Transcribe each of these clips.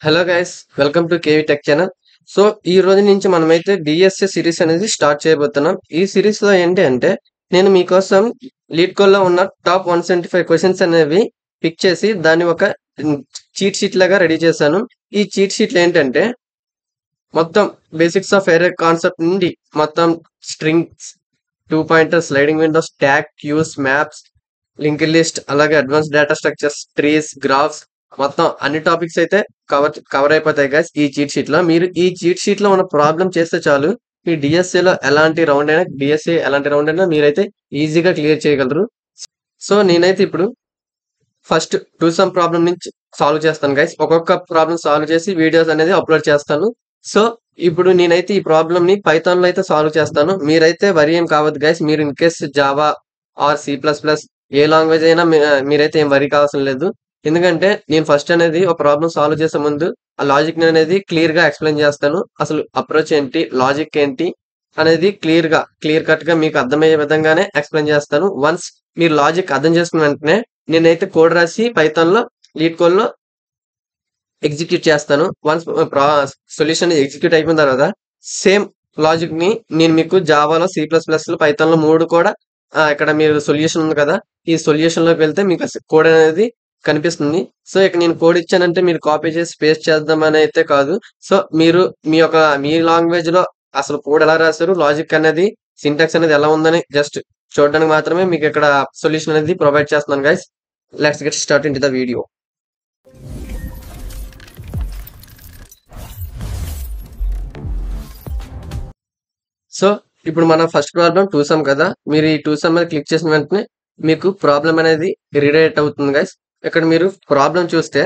Hello guys, welcome to KV tech channel. So ఈ రోజు నుంచి మనమైతే డిఎస్ఏ సిరీస్ అనేది స్టార్ట్ చేయబోతున్నాం. ఈ సిరీస్ లో ఏంటి అంటే నేను మీకోసం లీడ్ కోడ్ లో ఉన్న టాప్ 175 క్వశ్చన్స్ అనేవి పిక్ చేసి దాన్ని ఒక చీట్ షీట్ లాగా రెడీ చేశాను. ఈ చీట్ షీట్లు ఏంటంటే మొత్తం బేసిక్స్ ఆఫ్ ఎరే కాన్సెప్ట్ నుండి మొత్తం strings, 2 pointer, sliding windows, tag, queues, maps, linked list, అలాగే advance data structures, trees, graphs, మొత్తం అన్ని టాపిక్స్ అయితే కవర్ అయిపోతాయి గైస్ ఈ చీట్ షీట్ లో. మీరు ఈ చీట్ షీట్ లో ఉన్న ప్రాబ్లం చేస్తే చాలు, ఈ డిఎస్ఏ లో ఎలాంటి రౌండ్ అయినా మీరైతే ఈజీగా క్లియర్ చేయగలరు. సో నేనైతే ఇప్పుడు ఫస్ట్ టూ సమ్ ప్రాబ్లం నుంచి సాల్వ్ చేస్తాను గైస్. ఒక్కొక్క ప్రాబ్లం సాల్వ్ చేసి వీడియోస్ అనేది అప్లోడ్ చేస్తాను. సో ఇప్పుడు నేనైతే ఈ ప్రాబ్లమ్ ని పైథాన్ లో అయితే సాల్వ్ చేస్తాను. మీరైతే వరి ఏం కావద్దు గైస్. మీరు in case Java or C++ ఏ లాంగ్వేజ్ అయినా మీరైతే ఏం వరి కావాల్సిన లేదు. ఎందుకంటే నేను ఫస్ట్ అనేది ఒక ప్రాబ్లం సాల్వ్ చేసే ముందు ఆ లాజిక్ అనేది క్లియర్ గా ఎక్స్ప్లెయిన్ చేస్తాను. అసలు అప్రోచ్ ఏంటి, లాజిక్ ఏంటి అనేది క్లియర్ కట్ గా మీకు అర్థమయ్యే విధంగానే ఎక్స్ప్లెయిన్ చేస్తాను. వన్స్ మీరు లాజిక్ అర్థం చేసుకున్న వెంటనే నేనైతే కోడ్ రాసి పైథాన్ లో లీడ్ కోడ్ లో ఎగ్జిక్యూట్ చేస్తాను. వన్స్ సొల్యూషన్ ఎగ్జిక్యూట్ అయిపోయిన తర్వాత సేమ్ లాజిక్ ని నేను మీకు జావాలో, C++లో, పైథాన్ లో 3 కూడా ఇక్కడ మీరు సొల్యూషన్ ఉంది కదా, ఈ సొల్యూషన్ లోకి వెళ్తే మీకు కోడ్ అనేది కనిపిస్తుంది. సో ఇక నేను కోడ్ ఇచ్చానంటే మీరు కాపీ చేసి పేస్ట్ చేద్దామని అయితే కాదు. సో మీరు మీ లాంగ్వేజ్ లో అసలు కోడ్ ఎలా రాశారు, లాజిక్ అనేది, సింటాక్స్ అనేది ఎలా ఉందని జస్ట్ చూడడానికి మాత్రమే మీకు ఇక్కడ సొల్యూషన్ అనేది ప్రొవైడ్ చేస్తున్నాను guys. Let's get start in to the video. So ఇప్పుడు మన ఫస్ట్ ప్రాబ్లం 2 సమ్ కదా. మీరు ఈ 2 సమ్ మీద క్లిక్ చేసిన వెంటనే మీకు ప్రాబ్లం అనేది రీడైరెక్ట్ అవుతుంది గైస్. ఇక్కడ మీరు ప్రాబ్లం చూస్తే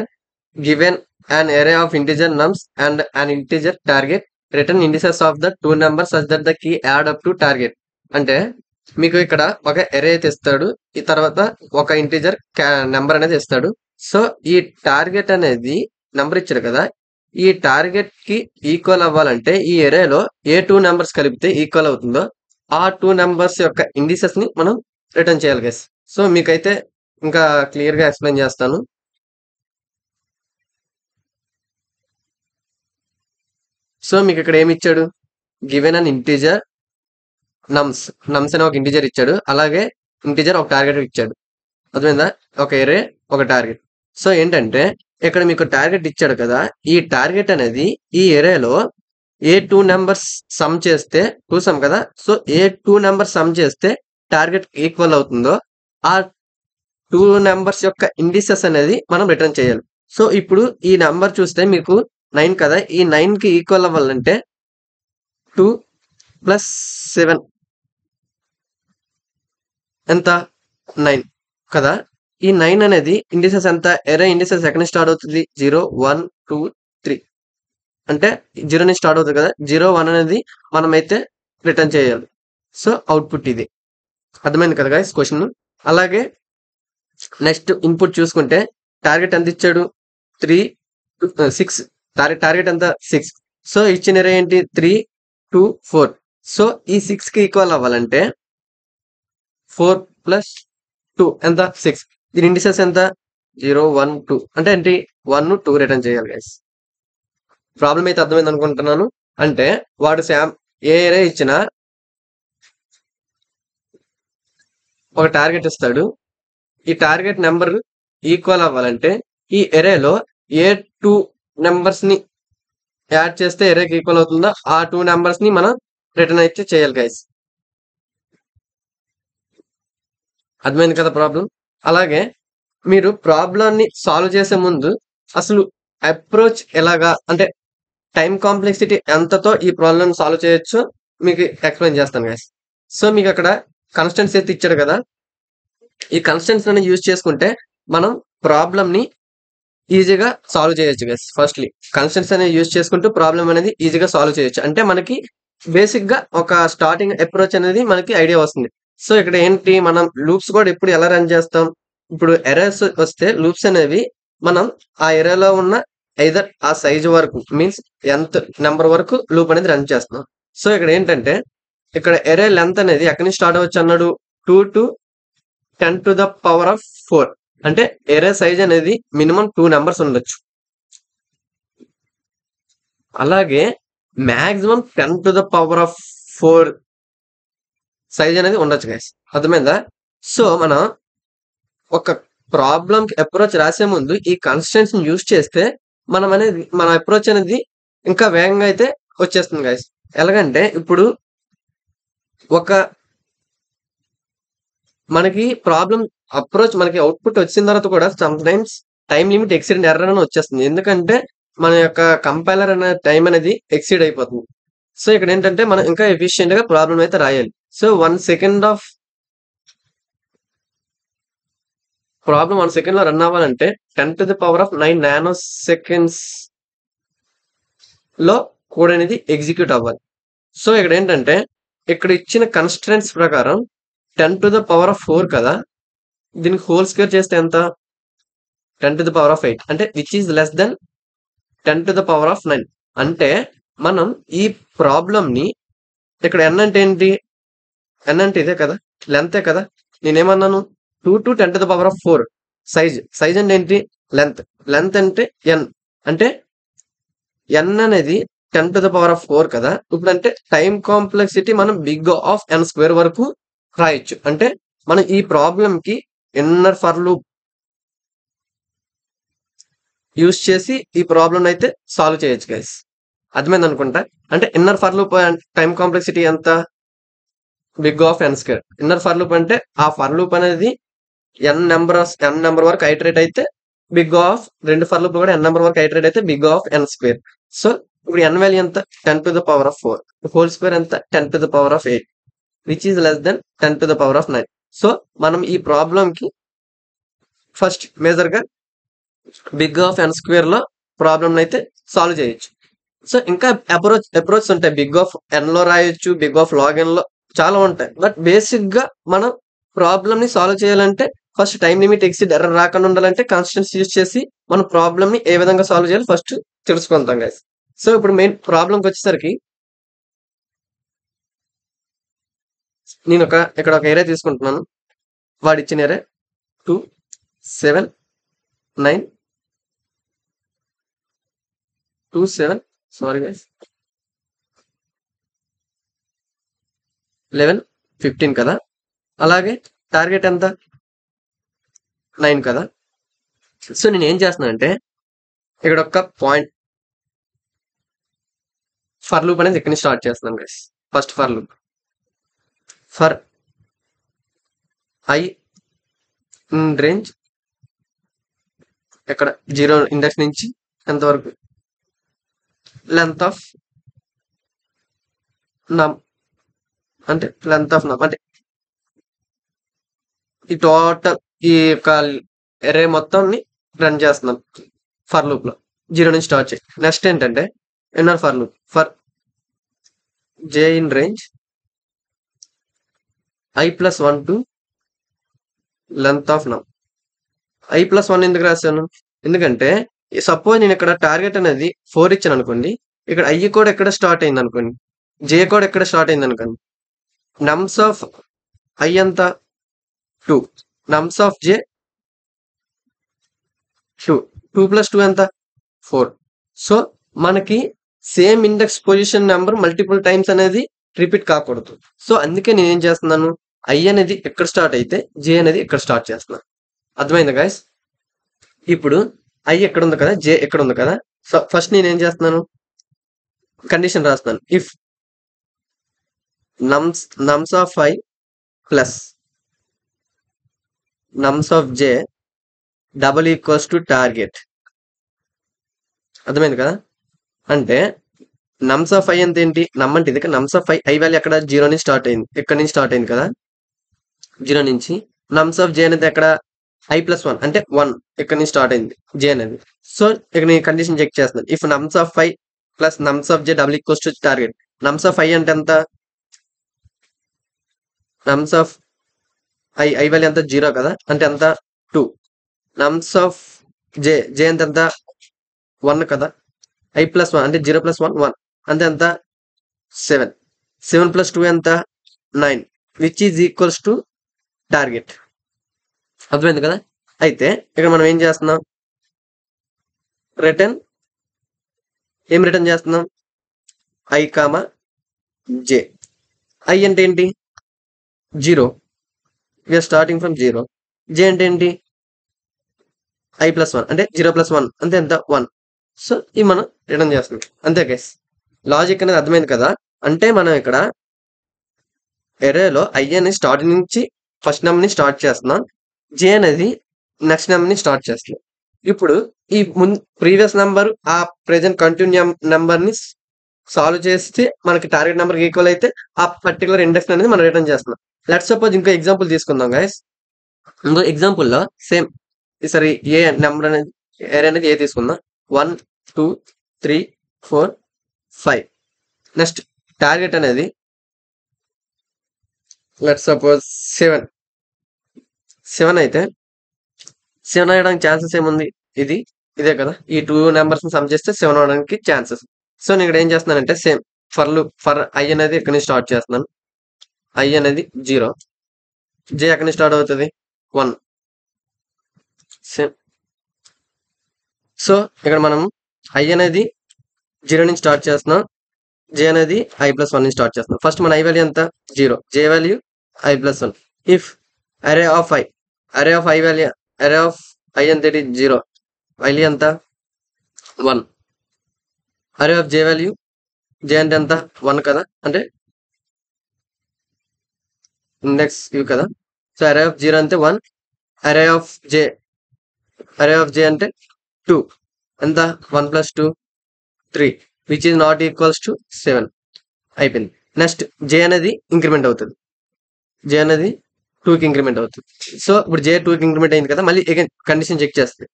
given an array of integer nums and an integer target, return indices of the two numbers such that the key add up to target. అంటే మీకు ఇక్కడ ఒక ఎరే అయితే ఇస్తాడు, ఈ తర్వాత ఒక ఇంటిజర్ నెంబర్ అనేది ఇస్తాడు. సో ఈ టార్గెట్ అనేది నెంబర్ ఇచ్చాడు కదా, ఈ టార్గెట్ కి ఈక్వల్ అవ్వాలంటే ఈ ఎరేలో ఏ 2 నెంబర్స్ కలిపితే ఈక్వల్ అవుతుందో ఆ 2 నెంబర్స్ యొక్క ఇండిసెస్ ని మనం రిటర్న్ చేయాలి గైస్. సో మీకైతే ఇంకా క్లియర్ గా ఎక్స్ప్లెయిన్ చేస్తాను. సో మీకు ఇక్కడ ఏమి ఇచ్చాడు, గివెన్ అన్ ఇంటిజర్ నమ్స్ అనే ఒక ఇంటిజర్ ఇచ్చాడు, అలాగే ఇంటిజర్ ఒక టార్గెట్ ఇచ్చాడు. అర్థమైందా? ఒక ఎరే, ఒక టార్గెట్. సో ఏంటంటే ఇక్కడ మీకు టార్గెట్ ఇచ్చాడు కదా, ఈ టార్గెట్ అనేది ఈ ఎరేలో ఏ 2 నెంబర్స్ సమ్ చేస్తే 2 సమ్ కదా, సో ఏ 2 నెంబర్స్ సమ్ చేస్తే టార్గెట్ ఈక్వల్ అవుతుందో ఆ 2 నెంబర్స్ యొక్క ఇండిసెస్ అనేది మనం రిటర్న్ చేయాలి. సో ఇప్పుడు ఈ నెంబర్ చూస్తే మీకు 9 కదా, ఈ 9 కి ఈక్వల్ అవ్వాలంటే 2 + 7 ఎంత, 9 కదా. ఈ 9 అనేది ఇండిసెస్ ఎంత, ఎరే ఇండిసెస్ ఎక్కడి నుంచి స్టార్ట్ అవుతుంది, 0 1 2 3 అంటే 0 నుంచి స్టార్ట్ అవుతుంది కదా, 0 1 అనేది మనమైతే రిటర్న్ చేయాలి. సో అవుట్పుట్ ఇది. అర్థమైంది కదా గైస్ క్వశ్చన్. అలాగే నెక్స్ట్ ఇన్పుట్ చూసుకుంటే టార్గెట్ ఎంత ఇచ్చాడు, 3 6. టార్గెట్ ఎంత, 6. సో ఇచ్చిన ఎరే ఏంటి, 3 2 4. సో ఈ 6 కి ఈక్వల్ అవ్వాలంటే 4 + 2 ఎంత, 6. దీని ఇండిసెస్ ఎంత, 0 1 2 అంటే ఏంటి, 1 2 రిటర్న్ చేయాలి గైస్. ప్రాబ్లం అయితే అర్థమైంది అనుకుంటున్నాను. అంటే వాడు ఏ ఎరే ఇచ్చినా ఒక టార్గెట్ ఇస్తాడు, ఈ టార్గెట్ నెంబర్ ఈక్వల్ అవ్వాలంటే ఈ ఎరేలో ఏ 2 నెంబర్స్ ని యాడ్ చేస్తే ఎరేకి ఈక్వల్ అవుతుందో ఆ 2 నెంబర్స్ ని మనం రిటర్న్ అయితే చేయాలి గైస్. అర్థమైంది కదా ప్రాబ్లం. అలాగే మీరు ప్రాబ్లంని సాల్వ్ చేసే ముందు అసలు అప్రోచ్ ఎలాగా, అంటే టైం కాంప్లెక్సిటీ ఎంతతో ఈ ప్రాబ్లం సాల్వ్ చేయొచ్చో మీకు ఎక్స్ప్లెయిన్ చేస్తాను గైస్. సో మీకు అక్కడ కన్స్టెంట్స్ అయితే ఇచ్చాడు కదా, ఈ కన్స్టెంట్స్ అనేది యూజ్ చేసుకుంటే మనం ప్రాబ్లం ని ఈజీగా సాల్వ్ చేయొచ్చు గైస్. ఫస్ట్లీ కన్స్టెంట్స్ అనేది యూజ్ చేసుకుంటూ ప్రాబ్లం అనేది ఈజీగా సాల్వ్ చేయొచ్చు. అంటే మనకి బేసిక్ గా ఒక స్టార్టింగ్ అప్రోచ్ అనేది మనకి ఐడియా వస్తుంది. సో ఇక్కడ ఏంటి, మనం లూప్స్ కూడా ఇప్పుడు ఎలా రన్ చేస్తాం, ఇప్పుడు ఎరేస్ వస్తే లూప్స్ అనేవి మనం ఆ ఎరేలో ఉన్న ఐదర్ ఆ సైజ్ వరకు, మీన్స్ ఎంత నెంబర్ వరకు లూప్ అనేది రన్ చేస్తున్నాం. సో ఇక్కడ ఏంటంటే ఇక్కడ ఎరే లెంత్ అనేది ఎక్కడి నుంచి స్టార్ట్ అవ్వచ్చు అన్నాడు, 2 to 10⁴. అంటే ఎరే సైజ్ అనేది మినిమం 2 నెంబర్స్ ఉండొచ్చు. అలాగే మాక్సిమం 10⁴ సైజ్ అనేది ఉండొచ్చు గైస్. అర్థమైందా? సో మనం ఒక ప్రాబ్లం అప్రోచ్ రాసే ముందు ఈ కన్స్టెంట్స్ యూజ్ చేస్తే మన అప్రోచ్ అనేది ఇంకా వేగంగా అయితే వచ్చేస్తుంది గైస్. ఎలాగంటే ఇప్పుడు ఒక మనకి ప్రాబ్లం అప్రోచ్ మనకి అవుట్పుట్ వచ్చిన తర్వాత కూడా some times time limit exceed error అని వచ్చేస్తుంది. ఎందుకంటే మన యొక్క కంపైలర్ అనే టైం అనేది ఎక్సీడ్ అయిపోతుంది. సో ఇక్కడ ఏంటంటే మనం ఇంకా ఎఫిషియెంట్ గా ప్రాబ్లం అయితే రాయాలి. So 1 second of problem 1 second లో రన్ అవ్వాలంటే 10⁻⁹ నానో సెకండ్స్ లో కోడ్ అనేది ఎగ్జిక్యూట్ అవ్వాలి. సో ఇక్కడ ఏంటంటే ఇక్కడ ఇచ్చిన కన్స్ట్రెంట్స్ ప్రకారం 10⁴ కదా, దీనికి హోల్ స్క్వేర్ చేస్తే ఎంత? 10⁸ అంటే విచ్ ఈజ్ లెస్ దెన్ 10⁻⁹. అంటే మనం ఈ ప్రాబ్లం ని ఇక్కడ n అంటే ఏంటి? n అంటే ఇదే కదా, లెంతే కదా. నేనేమన్నాను? 2 to 10⁴ సైజ్ అంటే ఏంటి? లెంత్ అంటే n. అంటే n అనేది 10⁴ కదా. ఇప్పుడు అంటే టైం కాంప్లెక్సిటీ మనం బిగ్ ఆఫ్ n² వరకు రాయొచ్చు. అంటే మనం ఈ ప్రాబ్లం కి ఇన్నర్ ఫర్ లూప్ యూజ్ చేసి ఈ ప్రాబ్లం అయితే సాల్వ్ చేయొచ్చు గైస్. అర్థమైంది అనుకుంటా. అంటే inner for loop time complexity ఎంత? Big of n². Inner for loop అంటే ఆ ఫర్ లూప్ అనేది n నెంబర్ వరకు ఐటరేట్ అయితే బిగ్ ఆఫ్, రెండు ఫర్ లూప్ కూడా n నెంబర్ వరకు ఐటరేట్ అయితే బిగ్ ఆఫ్ n². సో ఇప్పుడు n వాల్యూ ఎంత? 10⁴. హోల్ స్క్వేర్ ఎంత? 10⁸, which is less than 10⁹. So మనం ఈ ప్రాబ్లం కి ఫస్ట్ మేజర్ గా బిగ్ ఆఫ్ n² లో ప్రాబ్లం అయితే సాల్వ్ చేయొచ్చు. సో ఇంకా అప్రోచ్ ఉంటాయి. బిగ్ ఆఫ్ n లో రాయొచ్చు, బిగ్ ఆఫ్ లాగ్ n లో చాలా ఉంటాయి. బట్ బేసిక్ గా మనం ప్రాబ్లమ్ ని సాల్వ్ చేయాలంటే first time limit exceed error రాకుండా ఉండాలంటే కాన్స్టెంట్స్ యూజ్ చేసి మన ప్రాబ్లమ్ ని ఏ విధంగా సాల్వ్ చేయాలి ఫస్ట్ తెలుసుకుంటాం గైస్. సో ఇప్పుడు మెయిన్ ప్రాబ్లంకి వచ్చేసరికి నేను ఇక్కడ ఒక ఏరియా తీసుకుంటున్నాను. వాడు ఇచ్చిన ఏరియా 2, 7, 9, 2, 7, సారీ గైస్, 11, 15 కదా. అలాగే టార్గెట్ ఎంత? 9 కదా. సో నేను ఏం చేస్తున్నానంటే ఇక్కడ ఒక పాయింట్ ఫర్ లూప్ అనేది ఇక్కడ స్టార్ట్ చేస్తున్నాను guys. First for loop for i in range ఇక్కడ 0 ఇండెక్స్ నుంచి ఎంతవరకు? లెంత్ ఆఫ్ నమ్ అంటే లెంత్ ఆఫ్ నమ్ అంటే ఈ టోటల్ ఈ యొక్క ఎరే మొత్తాన్ని రన్ చేస్తున్నాం ఫర్ లూప్ లో 0 నుంచి స్టార్ట్ చేయి. నెక్స్ట్ ఏంటంటే inner for loop for j in range i+1 to length of నమ్. i+1 ఎందుకు రాశాను? ఎందుకంటే సపోజ్ నేను ఇక్కడ టార్గెట్ అనేది 4 ఇచ్చాను అనుకోండి, ఇక్కడ i కూడా ఎక్కడ స్టార్ట్ అయింది అనుకోండి, j కూడా ఎక్కడ స్టార్ట్ అయింది అనుకోండి. నమ్స్ ఆఫ్ i ఎంత? 2. నమ్స్ ఆఫ్ j 2. 2 + 2 ఎంత? 4. సో మనకి same index position number multiple times అనేది రిపీట్ కాకూడదు. సో అందుకే నేను ఏం చేస్తున్నాను? i అనేది ఎక్కడ స్టార్ట్ అయితే j అనేది ఇక్కడ స్టార్ట్ చేస్తున్నాను. అర్థమైందా గైస్? ఇప్పుడు i ఎక్కడ ఉంది కదా, j ఎక్కడ ఉంది కదా. సో ఫస్ట్ నేను ఏం చేస్తున్నాను? కండిషన్ రాస్తున్నాను. If నమ్స్ of i plus నమ్స్ of j double equals to target. అర్థమైంది కదా. అంటే నమ్స్ ఆఫ్ i అంటే ఏంటి? నమ్ అంటే ఇది. నమ్స్ ఆఫ్ i వాల్యూ ఎక్కడ? 0 నుంచి స్టార్ట్ అయింది, ఇక్కడ నుంచి స్టార్ట్ అయింది కదా, 0 నుంచి. నమ్స్ ఆఫ్ j అనేది ఎక్కడ? i+1 అంటే 1 ఇక్కడ నుంచి స్టార్ట్ అయింది j అనేది. సో ఇక్కడ నేను కండిషన్ చెక్ చేస్తున్నాను. If నమ్స్ of i plus నమ్స్ of j double equals to target. నమ్స్ of i అంటే ఎంత? నమ్స్ ఆఫ్ i వాల్యూ ఎంత? 0 కదా, అంటే ఎంత? 2. నమ్స్ ఆఫ్ j అంటే ఎంత? 1 కదా. i+1 అంటే 0 + 1 1 అంటే ఎంత? 7. 7 + 2 ఎంత? 9, which is equals to target. అర్థమైంది కదా. అయితే ఇక్కడ మనం ఏం చేస్తున్నాం? రిటర్న్ ఏం రిటర్న్ చేస్తున్నాం? I comma J. ఐ అంటే ఏంటి? 0. We are starting from 0. జే అంటే ఏంటి? ఐ ప్లస్ 1 అంటే 0 ప్లస్ 1 అంటే ఎంత? 1. సో ఇవి మనం రిటర్న్ చేస్తున్నాం. అంతే గైస్. లాజిక్ అనేది అర్థమైంది కదా? అంటే మనం ఇక్కడ ఎరేలో ఐ అనేది స్టార్టింగ్ నుంచి ఫస్ట్ నెంబర్ని స్టార్ట్ చేస్తున్నాం. జే అనేది నెక్స్ట్ నెంబర్ని స్టార్ట్ చేస్తున్నాం. ఇప్పుడు ఈ ప్రీవియస్ నెంబర్ ఆ ప్రెజెంట్ కంటిన్యూ నెంబర్ని సాల్వ్ చేస్తే మనకి టార్గెట్ నెంబర్కి ఈక్వల్ అయితే ఆ పర్టికులర్ ఇండెక్స్ అనేది మనం రిటర్న్ చేస్తున్నాం. లెట్స్ సపోజ్ ఇంకో ఎగ్జాంపుల్ తీసుకుందాం గైస్. ఇంకో ఎగ్జాంపుల్లో సేమ్ ఈసారి ఏ నెంబర్ అనేది ఏరే అనేది ఏ తీసుకుందాం. 1 2 3 4 5. నెక్స్ట్ టార్గెట్ అనేది లెట్స్ సపోజ్ 7 అయితే 7 అయ్యడానికి ఛాన్సెస్ ఏముంది? ఇదే కదా. ఈ 2 నెంబర్స్ సమ్ చేస్తే 7 అవడానికి ఛాన్సెస్. సో నేను ఇక్కడ ఏం చేస్తున్నానంటే సేమ్ ఫర్ ఐ అనేది ఇక్కడ నుంచి స్టార్ట్ చేస్తున్నాను. ఐ అనేది 0. జే ఎక్కడి నుంచి స్టార్ట్ అవుతుంది? 1. సేమ్. సో ఇక్కడ మనం ఐ అనేది 0 నుంచి స్టార్ట్ చేస్తున్నాం. జే అనేది ఐ ప్లస్ 1 నుంచి స్టార్ట్ చేస్తున్నాం. ఫస్ట్ మన ఐ వాల్యూ ఎంత? 0. J value i plus 1. If array of i value array of i ఎంత? 0. వాల్యూ ఎంత? 1. అరే ఆఫ్ జే వాల్యూ జే అంటే ఎంత? 1 కదా, అంటే ఇండెక్స్ ఇవి కదా. సో అరే ఆఫ్ 0 అంటే 1. అరే ఆఫ్ జే అంటే 2. ఎంత? 1 plus 2 3 which is not equals to 7. అయిపోయింది. నెక్స్ట్ జే అనేది ఇంక్రిమెంట్ అవుతుంది. జే అనేది 2కి ఇంక్రిమెంట్ అవుతుంది. సో ఇప్పుడు జే 2కి ఇంక్రిమెంట్ అయింది కదా, మళ్ళీ అగైన్ కండిషన్ చెక్ చేస్తుంది.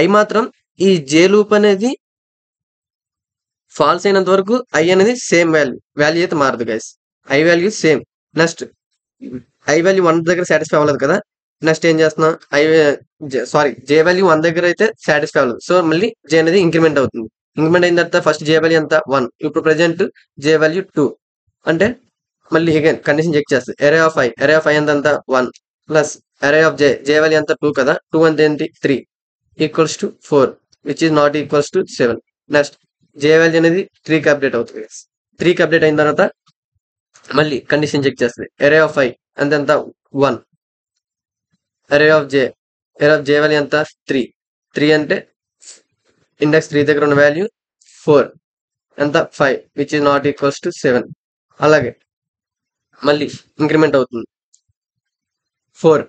ఐ మాత్రం ఈ జే లూప్ అనేది ఫాల్స్ అయినంత వరకు ఐ అనేది సేమ్ వాల్యూ అయితే మారదు guys. I value same. Next I value 1 దగ్గర సాటిస్ఫై అవ్వలేదు కదా. నెక్స్ట్ ఏం చేస్తున్నాం? జే వాల్యూ 1 దగ్గర అయితే సాటిస్ఫై అవ్వలేదు. సో మళ్ళీ జే అనేది ఇంక్రిమెంట్ అవుతుంది. ఇంక్రిమెంట్ అయిన తర్వాత ఫస్ట్ జే వాల్యూ ఎంత? 1. ఇప్పుడు ప్రెజెంట్ జే వాల్యూ 2. అంటే మళ్ళీ అగైన్ కండిషన్ చెక్ చేస్తుంది. అరే ఆఫ్ ఐ ఎంత? 1 plus array of J value ఎంత? 2 కదా. 2 అంటే ఏంటి? 3 equals to 4 which is not equals to 7. Next J value అనేది 3కి అప్డేట్ అవుతుంది. 3కి అప్డేట్ అయిన తర్వాత మళ్ళీ కండిషన్ చెక్ చేస్తుంది. అరే ఆఫ్ ఐ ఎంత? 1. అరే ఆఫ్ జే వాల్యూ ఎంత? 3 అంటే ఇండెక్స్ 3 దగ్గర ఉన్న వాల్యూ 4 ఎంత? 5 which is not equals to 7. అలాగే మళ్ళీ ఇంక్రిమెంట్ అవుతుంది. 4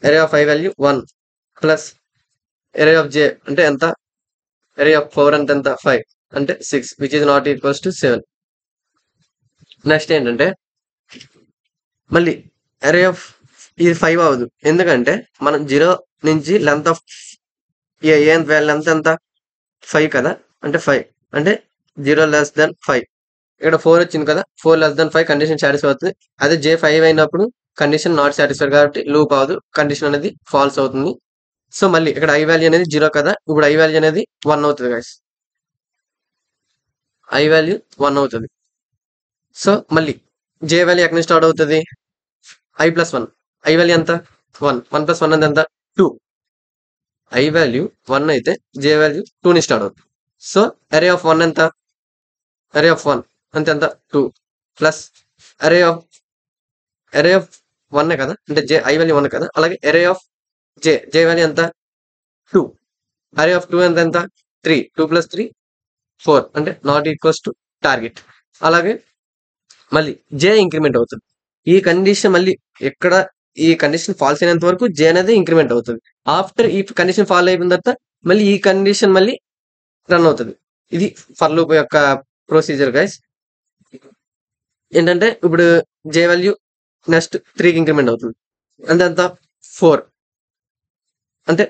array of i value 1 plus array of j అంటే ఎంత? అరే ఆఫ్ 4 అంటే ఎంత? 5 అంటే 6 which is not equals to 7. Next ఏంటంటే మళ్ళీ అరే ఆఫ్ ఇది 5 అవ్వదు. ఎందుకంటే మనం 0 నుంచి లెంత్ ఆఫ్ లెంత్ ఎంత? 5 కదా, అంటే 5 అంటే 0 లెస్ దెన్ 5. ఇక్కడ 4 వచ్చింది కదా, 4 లెస్ దెన్ 5 కండిషన్ సాటిస్ఫై అవుతుంది. అదే జే 5 అయినప్పుడు కండిషన్ నాట్ సాటిస్ఫైడ్ కాబట్టి లూప్ అవ్వదు, కండిషన్ అనేది ఫాల్స్ అవుతుంది. సో మళ్ళీ ఇక్కడ ఐ వాల్యూ అనేది 0 కదా, ఇప్పుడు ఐ వాల్యూ అనేది 1 అవుతుంది గైస్. ఐ వాల్యూ 1 అవుతుంది. సో మళ్ళీ జే వాల్యూ ఎక్కడి నుంచి స్టార్ట్ అవుతుంది? I plus 1. ఐ వాల్యూ ఎంత? 1. 1 ప్లస్ 1 అంటే ఎంత? 2. ఐ వాల్యూ 1 అయితే జే వాల్యూ 2 ని స్టార్ట్ అవుతుంది. సో అరే ఆఫ్ 1 ఎంత? అరే ఆఫ్ 1 అంటే ఎంత? 2 ప్లస్ అరే ఆఫ్ 1 కదా, అంటే జే ఐ వాల్యూ 1 కదా. అలాగే అరే ఆఫ్ జే వాల్యూ ఎంత? 2. అరే ఆఫ్ 2 ఎంత? 3. 2 ప్లస్ 3 4 అంటే నాట్ ఈక్వల్స్ టు టార్గెట్. అలాగే మళ్ళీ జే ఇంక్రిమెంట్ అవుతుంది. ఈ కండిషన్ మళ్ళీ ఎక్కడ ఈ కండిషన్ ఫాల్స్ అయినంత వరకు జే అనేది ఇంక్రిమెంట్ అవుతుంది. ఆఫ్టర్ ఈ కండిషన్ ఫాల్ అయిపోయిన తర్వాత మళ్ళీ ఈ కండిషన్ మళ్ళీ రన్ అవుతుంది. ఇది ఫర్ లూప్ యొక్క ప్రొసీజర్ గైస్. ఏంటంటే ఇప్పుడు జే వాల్యూ నెక్స్ట్ 3కి ఇంక్రిమెంట్ అవుతుంది. అంటే ఎంత? 4 అంటే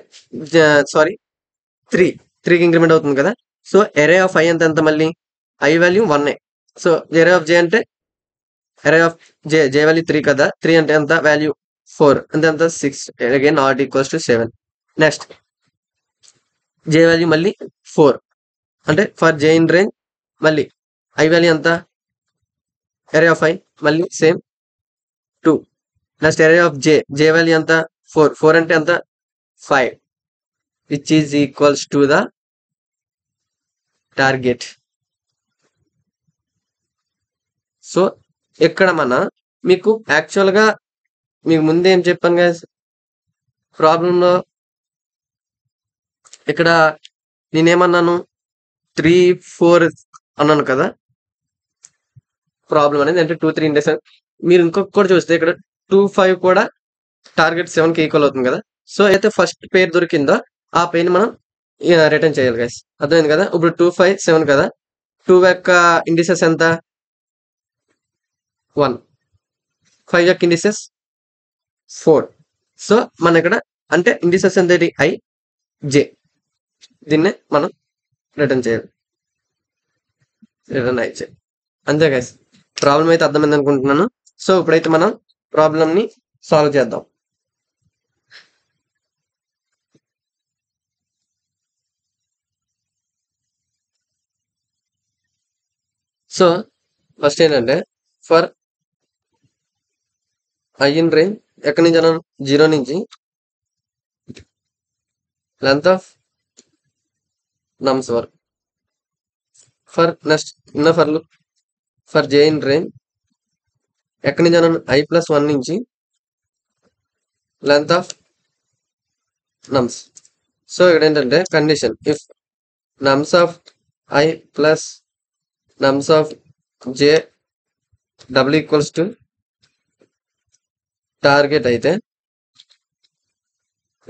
3కి ఇంక్రిమెంట్ అవుతుంది కదా. సో అరే ఆఫ్ ఐ ఎంత? మళ్ళీ i value 1. So array of j అంటే అరే ఆఫ్ జే వాల్యూ 3 కదా, 3 అంటే ఎంత? వాల్యూ 4 అంటే ఎంత? 6 again not equals to 7. Next J value మళ్ళీ 4 అంటే ఫర్ జే ఇన్ రేంజ్ మళ్ళీ ఐ వాల్యూ ఎంత? అరే ఆఫ్ ఐ మళ్ళీ సేమ్ 2. నెక్స్ట్ అరే ఆఫ్ జే వాల్యూ ఎంత? 4 అంటే ఎంత? 5 which is equals to the target. So ఇక్కడ మీకు యాక్చువల్గా మీకు ముందే ఏం చెప్పాను గైస్, ప్రాబ్లంలో ఇక్కడ నేనేమన్నాను 3, 4 అన్నాను కదా ప్రాబ్లం అనేది, అంటే 2, 3 ఇండెక్స్. మీరు ఇంకొక కూడా చూస్తే ఇక్కడ 2, 5 కూడా టార్గెట్ 7కి ఈక్వల్ అవుతుంది కదా. సో అయితే ఫస్ట్ పేర్ దొరికిందో ఆ పేర్ని మనం రిటర్న్ చేయాలి గైస్, అర్థమైంది కదా. ఇప్పుడు 2, 5, 7 కదా, 2 యొక్క ఇండిసెస్ ఎంత 1, 5 యొక్క ఇండిసెస్ 4. సో మన ఇక్కడ అంటే ఇండిసెస్ ఎంత I, J, దీన్నే మనం రిటర్న్ చేయాలి, రిటర్న్ I, J. అంతే గైస్, ప్రాబ్లం అయితే అర్థమైంది అనుకుంటున్నాను. సో ఇప్పుడైతే మనం ప్రాబ్లమ్ని సాల్వ్ చేద్దాం. సో ఫస్ట్ ఏంటంటే ఫర్ I ఇన్ రేంజ్ ఎక్కడి నుంచి అన్నాను 0 నుంచి లెంత్ ఆఫ్ నమ్స్ వరకు. For next for loop for J in range ఎక్కడి నుంచి అన్నాను I+1 నుంచి లెంత్ ఆఫ్ నమ్స్. సో ఇక్కడ ఏంటంటే condition if నమ్స్ of I plus నమ్స్ of J double equals to target అయితే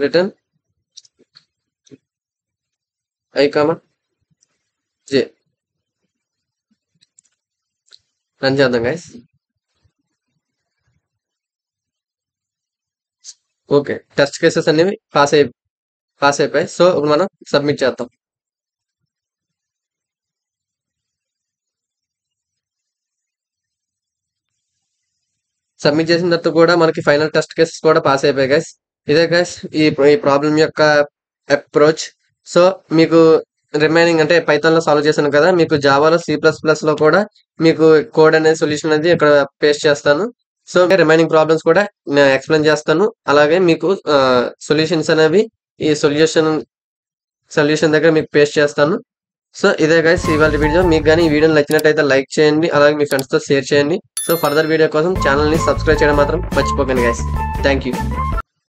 రిటర్న్ I, J. రన్ చేద్దాం గైస్. ఓకే, టెస్ట్ కేసెస్ అనేవి pass అయిపోయాయి. సో ఇప్పుడు మనం సబ్మిట్ చేద్దాం. సబ్మిట్ చేసిన తర్వాత కూడా మనకి ఫైనల్ టెస్ట్ కేసెస్ కూడా పాస్ అయిపోయాయి గైస్. ఇదే గైస్ ఈ ప్రాబ్లం యొక్క అప్రోచ్. సో మీకు రిమైనింగ్ అంటే పైథాన్లో సాల్వ్ చేశాను కదా, మీకు జావాలో C++లో కూడా మీకు కోడ్ అనేది సొల్యూషన్ అనేది ఇక్కడ పేస్ట్ చేస్తాను. సో రిమైనింగ్ ప్రాబ్లమ్స్ కూడా నేను ఎక్స్ప్లెయిన్ చేస్తాను. అలాగే మీకు సొల్యూషన్స్ అనేవి ఈ సొల్యూషన్ దగ్గర మీకు పేస్ట్ చేస్తాను. సో ఇదే గైస్ ఇవాళ వీడియో. మీకు కానీ ఈ వీడియో నచ్చినట్టయితే లైక్ చేయండి, అలాగే మీ ఫ్రెండ్స్తో షేర్ చేయండి. సో ఫర్దర్ వీడియో కోసం ఛానల్ని సబ్స్క్రైబ్ చేయడం మాత్రం మర్చిపోకండి గైస్. Thank you.